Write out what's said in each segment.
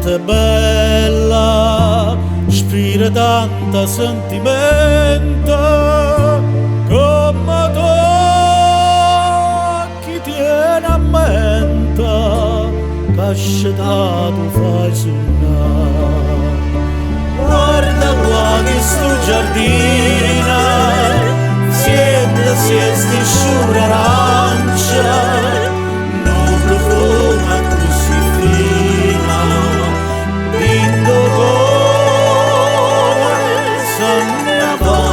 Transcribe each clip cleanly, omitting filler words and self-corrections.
notte bella, spira tanta sentimento, come tu chi tiene a mente, cascetato fai suonare. Guarda qua che sto giardino, siesti sciura arancia, non profuma così fina, dindo come se ne va.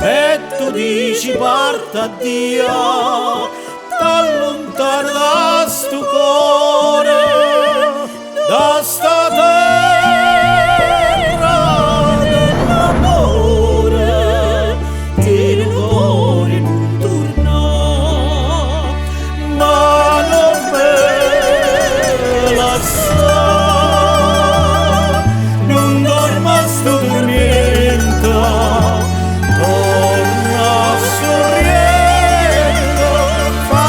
E tu dici parta Dio, t'allontana da sto cuore, da sta terra dell'amore, che il cuore non torna, ma non me la sa, non dorma sto dormiendo, torna sorriendo, fa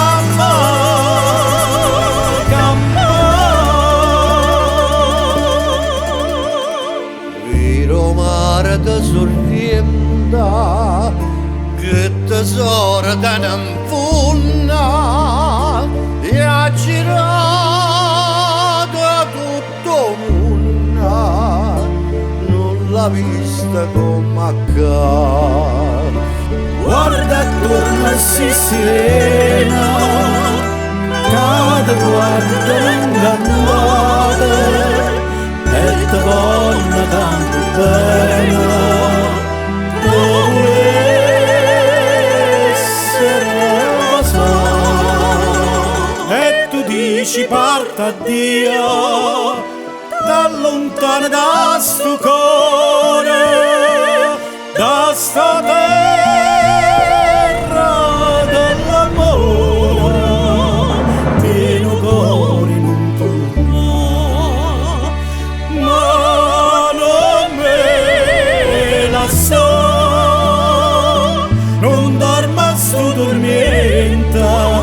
vero mare te sorrienda, che tesoro te ne infunna, e ha girato tutto mondo, non l'ha vista come accade. Guarda attorno e si sirena, cade guarda ingannata, e te voglio tanto bene, dove essere rosa. E tu dici parta Dio, da lontano da sto cuore, da sta terra dell'amore, pieno cuore non torna, ma non me la so, non dorma sto dormienta.